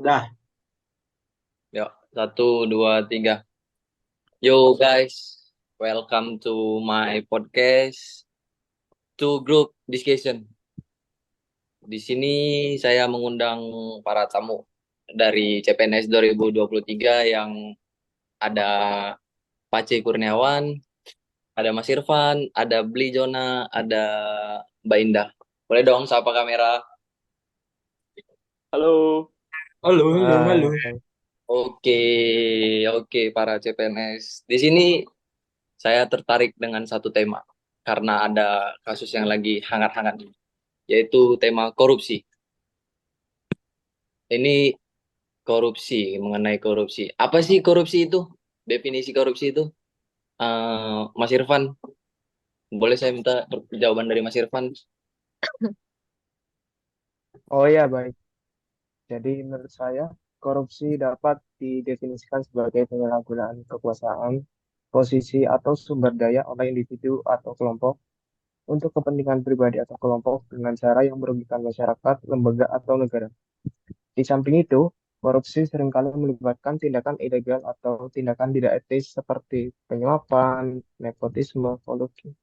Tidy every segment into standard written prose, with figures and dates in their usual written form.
Dah, Yuk, satu, dua, tiga. Yo guys, welcome to my podcast, to group discussion. Di sini saya mengundang para tamu dari CPNS 2023 yang ada Pace Kurniawan, ada Mas Irfan, ada Bli Jona, ada Mbak Indah. Boleh dong sapa kamera. Halo. halo, halo, halo. Hai. Oke, oke para CPNS. Di sini saya tertarik dengan satu tema karena ada kasus yang lagi hangat-hangat, yaitu tema korupsi. Ini korupsi, mengenai korupsi. Apa sih korupsi itu? Definisi korupsi itu? Mas Irfan, boleh saya minta jawaban dari Mas Irfan? Oh ya, baik. Jadi menurut saya, korupsi dapat didefinisikan sebagai penyalahgunaan kekuasaan, posisi atau sumber daya oleh individu atau kelompok untuk kepentingan pribadi atau kelompok dengan cara yang merugikan masyarakat, lembaga, atau negara. Di samping itu, korupsi seringkali melibatkan tindakan ilegal atau tindakan tidak etis seperti penyuapan, nepotisme,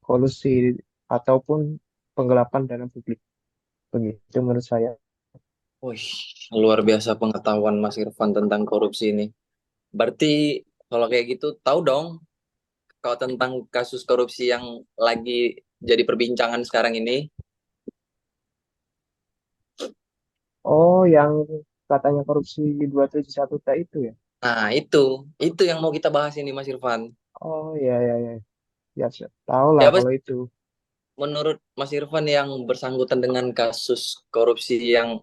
kolusi, ataupun penggelapan dana publik. Begitu menurut saya. Wih, luar biasa pengetahuan Mas Irfan tentang korupsi ini. Berarti kalau kayak gitu, tahu dong kalau tentang kasus korupsi yang lagi jadi perbincangan sekarang ini. Oh, yang katanya korupsi 271T itu ya? Nah, itu yang mau kita bahas ini Mas Irfan. Oh, ya, ya, ya. Ya, tahu lah Siapa kalau itu. menurut Mas Irfan yang bersangkutan dengan kasus korupsi yang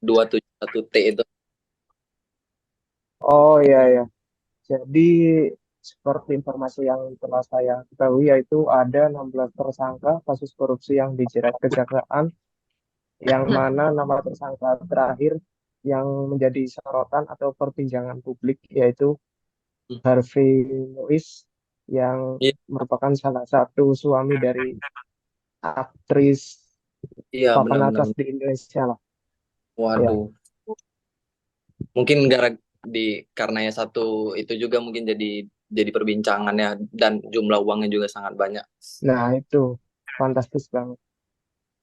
271T itu? Oh, ya, ya. Jadi, seperti informasi yang telah saya ketahui, yaitu ada 16 tersangka kasus korupsi yang dijerat kejaksaan, yang mana nama tersangka terakhir yang menjadi sorotan atau perbincangan publik, yaitu Harvey Muiz, yang Iya, merupakan salah satu suami dari aktris iya papan benar-benar. atas di Indonesia lah. Ya. Waduh, mungkin karena ya satu itu juga mungkin jadi perbincangan ya, dan jumlah uangnya juga sangat banyak. Nah, itu fantastis banget.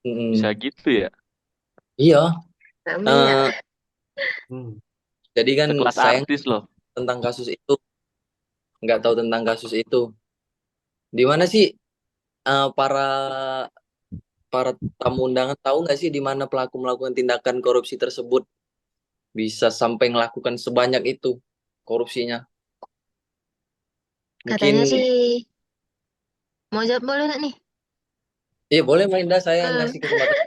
Mm-mm. Bisa gitu ya? Iya, Rame ya. eh, Hmm. jadi kan Sekelas sayang artis loh. tentang kasus itu, nggak tahu tentang kasus itu. Di mana sih para para tamu undangan tahu nggak sih di mana pelaku melakukan tindakan korupsi tersebut bisa sampai melakukan sebanyak itu korupsinya? Katanya Mungkin sih, mau jawab boleh nggak nih? iya boleh Mbak Indah, saya Eh, ngasih kesempatan.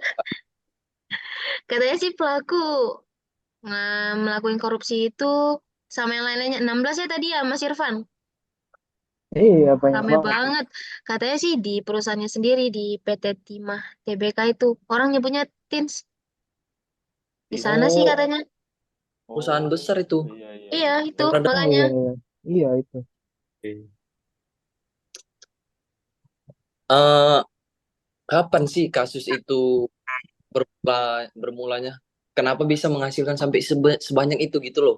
katanya sih pelaku melakukan korupsi itu sama yang lain-lainnya 16 ya tadi ya Mas Irfan. Iya, banyak Rame banget. banget. Katanya sih di perusahaannya sendiri di PT Timah TBK itu orang nyebutnya Tins. Di sana sih Oh, katanya. perusahaan Oh, besar itu iya iya Iya iya. itu yang pernah Oh makanya. iya, iya. Iya itu. eh kapan sih kasus itu bermulanya? Kenapa bisa menghasilkan sampai sebanyak itu gitu loh?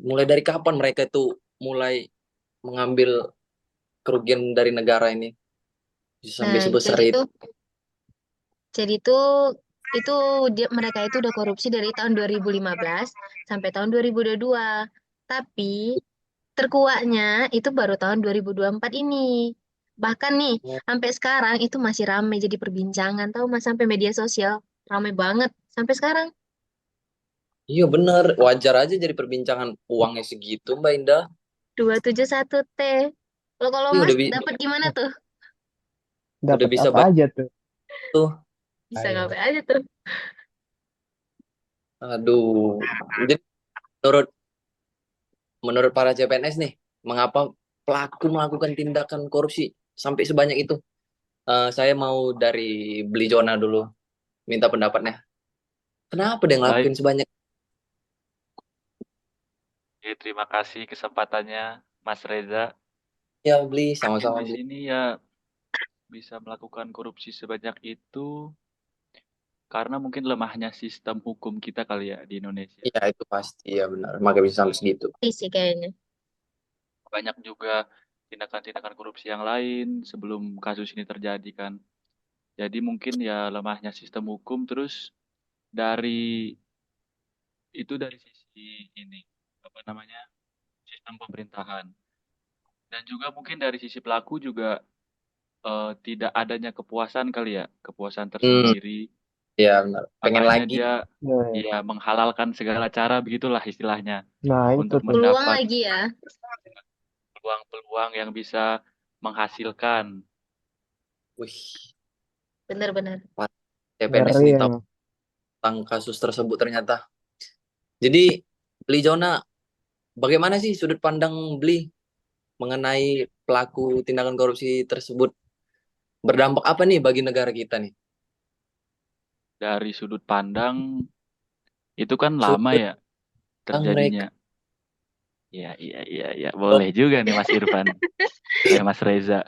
Mulai dari kapan mereka itu mulai mengambil kerugian dari negara ini bisa sampai Nah, sebesar jadi itu? tuh jadi tuh itu mereka itu udah korupsi dari tahun 2015 sampai tahun 2022. Tapi terkuaknya itu baru tahun 2024 ini. Bahkan nih, Oh, sampai sekarang itu masih ramai jadi perbincangan. Tahu Mas, sampai media sosial ramai banget sampai sekarang. iya bener, wajar aja jadi perbincangan uangnya segitu Mbak Indah. 271T. Kalau Iya Mas dapat gimana Nah, tuh? udah dapat bisa apa banget aja tuh? tuh. Bisa Ayo. ngapain aja tuh? Aduh. Jadi menurut menurut para CPNS nih, mengapa pelaku melakukan tindakan korupsi sampai sebanyak itu? Saya mau dari Beli Jona dulu minta pendapatnya. Kenapa dia Baik, ngelakuin sebanyak? ya, terima kasih kesempatannya Mas Reza. Ya Beli, Mungkin sama-sama di Beli. sini ya bisa melakukan korupsi sebanyak itu karena mungkin lemahnya sistem hukum kita kali ya di Indonesia. Iya itu pasti ya benar. Maka bisa sampai segitu. Sih kayaknya. Banyak juga tindakan-tindakan korupsi yang lain sebelum kasus ini terjadi kan. Jadi mungkin ya lemahnya sistem hukum, terus dari dari sisi ini apa namanya sistem pemerintahan, dan juga mungkin dari sisi pelaku juga tidak adanya kepuasan kali ya, kepuasan Hmm, tersendiri. ya benar. Pengen Makanya lagi. dia Ya, ya. ya menghalalkan segala cara, begitulah istilahnya, Nah, itu untuk tuh. Peluang mendapat lagi ya. peluang-peluang yang bisa menghasilkan. Wih, Benar-benar. CPNS Ngeri nih ya. tahu tentang kasus tersebut ternyata. Jadi, Beli Jona, bagaimana sih sudut pandang Beli mengenai pelaku tindakan korupsi tersebut? Berdampak apa nih bagi negara kita nih? Dari sudut pandang itu kan lama Sudut ya pandang mereka. terjadinya. Iya, boleh juga nih Mas Irfan, Mas Reza.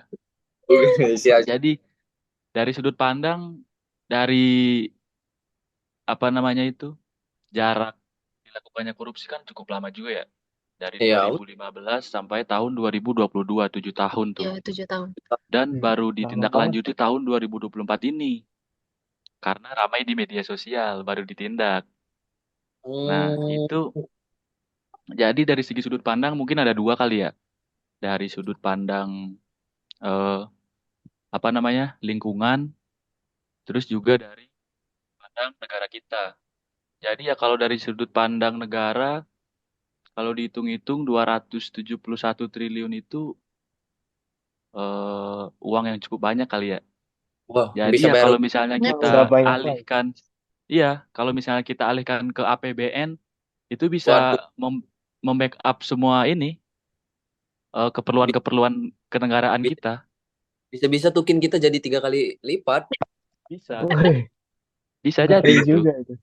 Siap. Jadi dari sudut pandang, dari apa namanya itu, jarak dilakukannya korupsi kan cukup lama juga ya. Dari Iya, 2015 sampai tahun 2022, 7 tahun tuh. Ya, 7 tahun. Dan baru Lama banget. ditindaklanjuti tahun 2024 ini. Karena ramai di media sosial, baru ditindak. Nah, Hmm, itu jadi dari segi sudut pandang mungkin ada dua kali ya. Dari sudut pandang eh, apa namanya, lingkungan, terus juga dari pandang negara kita. Jadi ya kalau dari sudut pandang negara, kalau dihitung-hitung 271 triliun itu uang yang cukup banyak kali ya. wah, bisa Jadi ya bayar. kalau misalnya Banget Oh, udah sih. kita banyak banget. alihkan, iya, kalau misalnya kita alihkan ke APBN, itu bisa Waduh, membackup semua ini keperluan-keperluan kenegaraan kita. bisa-bisa tukin kita jadi 3 kali lipat. Bisa, Wih, bisa jadi ngeri itu. juga itu.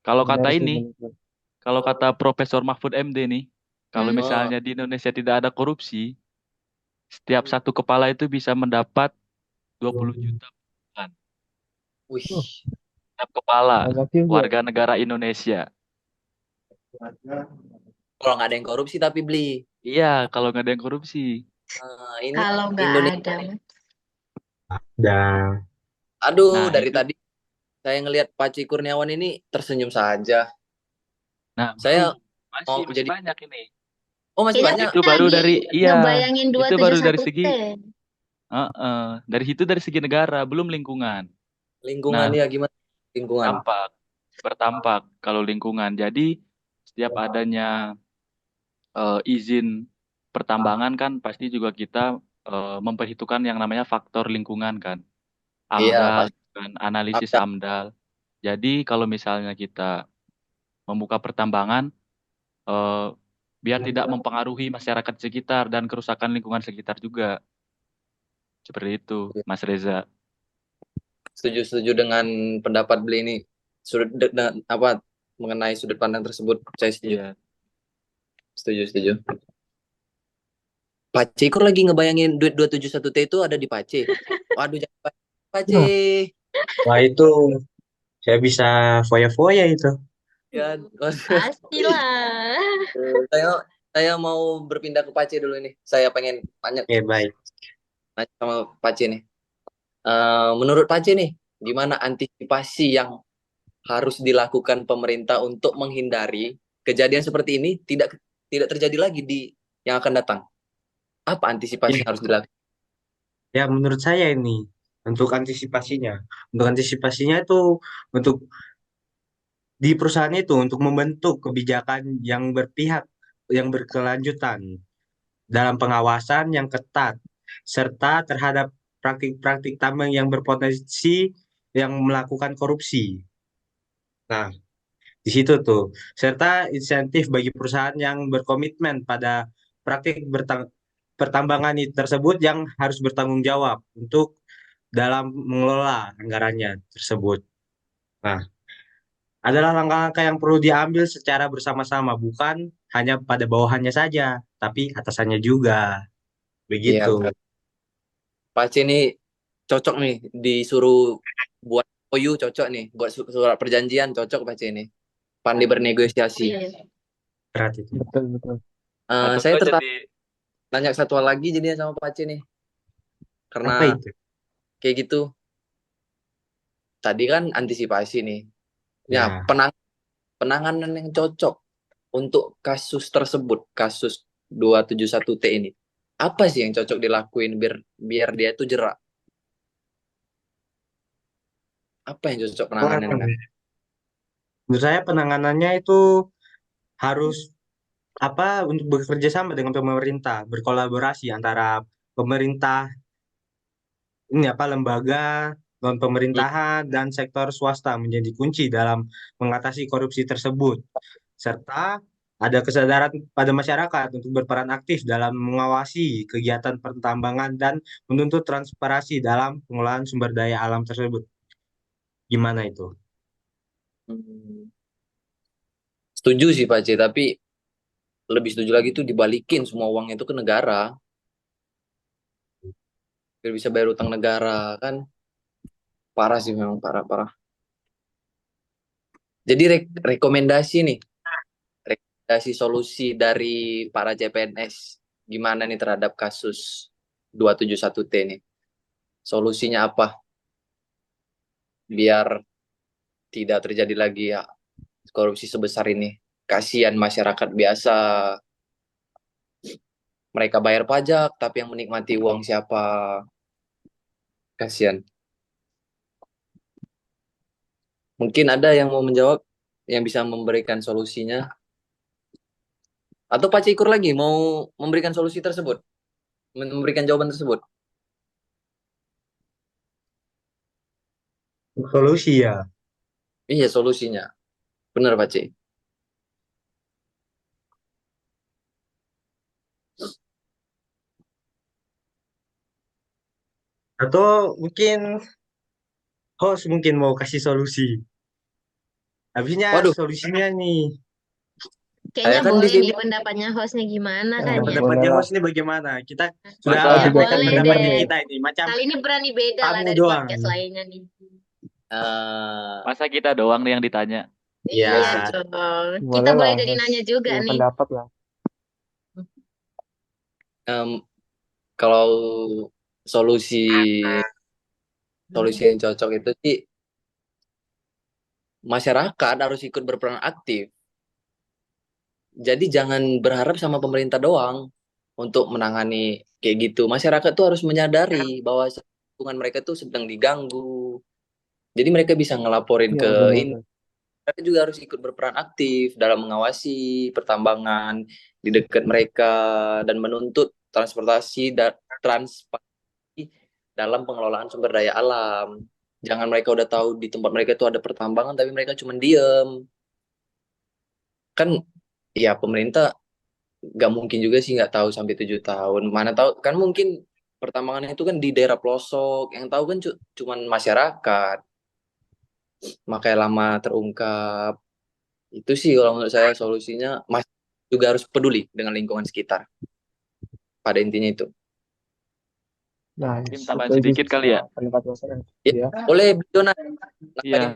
Kalau Benar kata sih, ini, benar. kalau kata Profesor Mahfud MD nih, kalau Hmm. Oh, misalnya di Indonesia tidak ada korupsi, setiap satu kepala itu bisa mendapat 20 juta per bulan. wih, Setiap kepala Banyak juga. warga negara Indonesia. kalau nggak ada yang korupsi tapi Beli. Iya, kalau nggak ada yang korupsi. Ini Kalau nggak Indonesia. ada. Dan Aduh, Nah, dari itu. tadi saya ngelihat Paci Kurniawan ini tersenyum saja. Nah, Saya belum. Masih mau jadi, banyak ini. oh masih Kayaknya banyak. Itu kita baru lagi dari, iya, ngebayangin itu baru dari 271T. segi, dari segi negara, belum lingkungan. Lingkungan Nah, ya gimana? Lingkungan. bertampak kalau lingkungan. Jadi, setiap adanya izin pertambangan kan pasti juga kita memperhitungkan yang namanya faktor lingkungan kan. Iya, AMDAL, pasti kan, analisis ada. AMDAL. Jadi kalau misalnya kita membuka pertambangan, eh, biar tidak mempengaruhi masyarakat sekitar dan kerusakan lingkungan sekitar juga. Seperti itu, Mas Reza. Setuju-setuju dengan pendapat Beli ini. Apa mengenai sudut pandang tersebut, saya setuju. Iya. Setuju. Pace kok lagi ngebayangin duit 271T itu ada di Pace. Waduh, jangan Pace. Nah, wah itu saya bisa foya-foya itu. Ya, Pastilah. saya saya mau berpindah ke Pace dulu nih. Saya pengen tanya Oke, baik. sama Pace nih. Menurut Pace nih, gimana antisipasi yang harus dilakukan pemerintah untuk menghindari kejadian seperti ini tidak tidak terjadi lagi di yang akan datang? Apa antisipasi Ya, yang harus dilakukan? ya menurut saya ini untuk antisipasinya. Untuk antisipasinya itu untuk di perusahaan itu untuk membentuk kebijakan yang berpihak, yang berkelanjutan dalam pengawasan yang ketat serta terhadap praktik-praktik tambang yang berpotensi yang melakukan korupsi. Nah, di situ tuh, serta insentif bagi perusahaan yang berkomitmen pada praktik pertambangan tersebut yang harus bertanggung jawab untuk dalam mengelola anggarannya tersebut. Nah, adalah langkah-langkah yang perlu diambil secara bersama-sama, bukan hanya pada bawahannya saja, tapi atasannya juga. Iya, Begitu. Pace ini cocok nih disuruh buat OU cocok nih, buat surat perjanjian cocok Pak C ini. Pandai bernegosiasi. Iya. Berat itu. Betul, betul. Atau Saya enggak tertarik jadi nanya satu hal lagi jadinya sama Pak C nih. Apa Karena itu? kayak gitu, tadi kan antisipasi nih. Ya, Ya, penanganan yang cocok untuk kasus tersebut, kasus 271T ini. Apa sih yang cocok dilakuin biar biar dia itu jerak? Apa yang cocok penanganannya? menurut saya penanganannya itu harus untuk bekerja sama dengan pemerintah, berkolaborasi antara pemerintah, ini lembaga non Hmm, pemerintahan dan sektor swasta menjadi kunci dalam mengatasi korupsi tersebut, serta ada kesadaran pada masyarakat untuk berperan aktif dalam mengawasi kegiatan pertambangan dan menuntut transparansi dalam pengelolaan sumber daya alam tersebut. Gimana itu? hmm. Setuju sih Pak C, tapi lebih setuju lagi tuh dibalikin semua uang itu ke negara, biar bisa bayar utang negara kan. Parah sih memang parah-parah. Jadi rekomendasi nih, rekomendasi solusi dari para CPNS gimana nih terhadap kasus 271T nih. Solusinya apa biar tidak terjadi lagi ya korupsi sebesar ini. Kasihan masyarakat biasa, mereka bayar pajak tapi yang menikmati uang siapa? Kasihan. Mungkin ada yang mau menjawab, yang bisa memberikan solusinya. Atau Pak Cikur lagi mau memberikan solusi tersebut, memberikan jawaban tersebut. Solusi ya. Iya solusinya. Benar Pak C. Atau mungkin host mungkin mau kasih solusi. Habisnya Waduh, solusinya nih. saya Kayaknya kan di boleh sini. nih pendapatnya hostnya gimana Ya, kan ya. boleh Pendapatnya lah. host ini bagaimana? Kita sudah masa Saya Ya juga menyampaikan pengen boleh denger pendapatnya deh. nih. kita ini. Macam Kali ini berani beda lah tamu dari doang. podcast lainnya nih. eh masa kita doang nih yang ditanya. iya Iya sih. Ya, dong. Kita Boleh lah, boleh jadi host. nanya juga Punya nih. pendapat lah. Em, kalau solusi solusi yang cocok itu sih masyarakat harus ikut berperan aktif. Jadi jangan berharap sama pemerintah doang untuk menangani kayak gitu. Masyarakat tuh harus menyadari bahwa lingkungan mereka tuh sedang diganggu. Jadi mereka bisa ngelaporin Iya, ke benar. ini. Mereka juga harus ikut berperan aktif dalam mengawasi pertambangan di dekat mereka dan menuntut transportasi dan transparansi dalam pengelolaan sumber daya alam. Jangan mereka udah tahu di tempat mereka itu ada pertambangan tapi mereka cuma diem. Kan ya pemerintah nggak mungkin juga sih nggak tahu sampai 7 tahun. Mana tahu kan mungkin pertambangan itu kan di daerah pelosok. Yang tahu kan cuman masyarakat. Makanya lama terungkap. Itu sih kalau menurut saya solusinya mas juga harus peduli dengan lingkungan sekitar. Pada intinya itu. Nah, Mungkin tambahan setuju sedikit sih kali sama ya. pendapat Mas Ren. Ya, Iya. boleh Dona Iya, nambahin.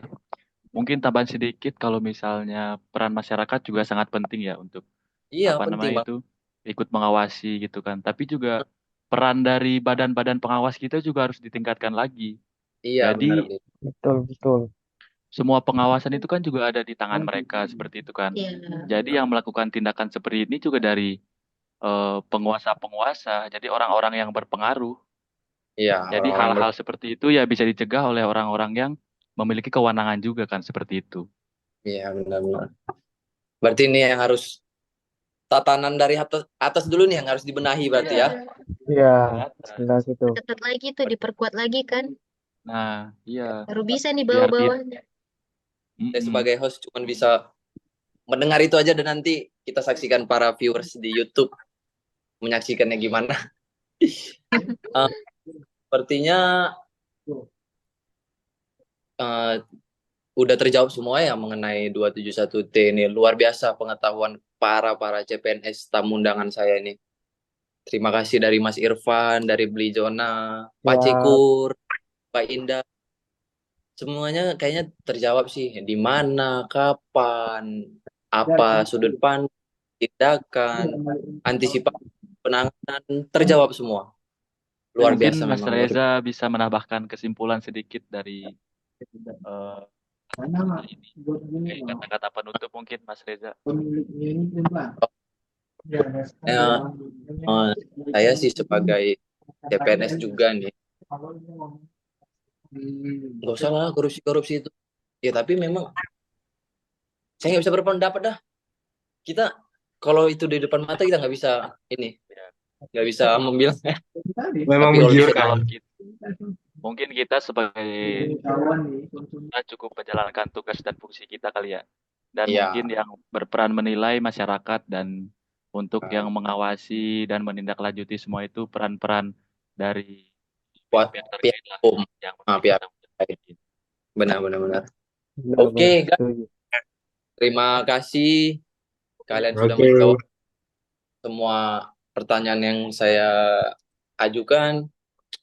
mungkin tambahan sedikit kalau misalnya peran masyarakat juga sangat penting ya untuk Iya apa penting namanya banget. itu ikut mengawasi gitu kan. Tapi juga peran dari badan-badan pengawas kita juga harus ditingkatkan lagi. Iya Jadi benar Bli. Betul, betul. semua pengawasan itu kan juga ada di tangan mereka seperti itu kan. Iya. Jadi yang melakukan tindakan seperti ini juga dari penguasa-penguasa, jadi orang-orang yang berpengaruh. Iya Jadi orang-orang hal-hal seperti itu ya bisa dicegah oleh orang-orang yang memiliki kewenangan juga kan seperti itu. iya benar-benar. Berarti ini yang harus tatanan dari atas, atas dulu nih yang harus dibenahi berarti ya. Iya, Iya, dari atas. jelas itu. Ketat lagi tuh, diperkuat lagi kan. Nah, iya, Baru bisa nih biar bawah-bawahnya. Saya Mm-mm. sebagai host cuma bisa mendengar itu aja dan nanti kita saksikan para viewers di YouTube menyaksikannya gimana. Eh, sepertinya eh, udah terjawab semua ya mengenai 271T ini. Luar biasa pengetahuan para CPNS tamu undangan saya ini. Terima kasih dari Mas Irfan, dari Beli Jona, Pak Ya, Cikur. Pak Indah, semuanya kayaknya terjawab sih. Di mana, kapan, apa sudut pandang, tindakan, antisipasi, penanganan, terjawab semua. Luar Mungkin biasa Mas memang. Reza bisa menambahkan kesimpulan sedikit dari eh, ini. Kayak kata-kata penutup mungkin Mas Reza. Ya, eh, saya sih sebagai CPNS juga nih, nggak usah lah korupsi-korupsi itu. Ya tapi memang saya nggak bisa berpendapat dah. Kita kalau itu di depan mata kita nggak bisa ini, nggak bisa membilang. Memang Tapi kalau bisa menggiurkan. Kalau kita, mungkin kita sebagai kita cukup menjalankan tugas dan fungsi kita kali ya. Dan ya mungkin yang berperan menilai masyarakat dan untuk yang mengawasi dan menindaklanjuti semua itu peran-peran dari buat pihak-pihak pihak terkait lah hukum, yang pihak berwenang. terkait. Benar-benar benar. Benar, Oke, benar. guys, Setuju. terima kasih kalian sudah Oke. menjawab semua pertanyaan yang saya ajukan.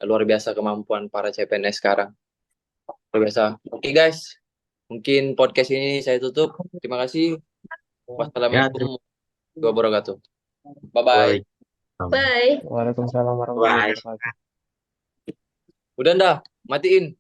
Luar biasa kemampuan para CPNS sekarang. Luar biasa. Oke, guys. Mungkin podcast ini saya tutup. Terima kasih. Ya, Wassalamualaikum terima warahmatullahi wabarakatuh. Bye-bye. kasih. Bye. Waalaikumsalam warahmatullahi Bye. wabarakatuh. Udah dah, matiin.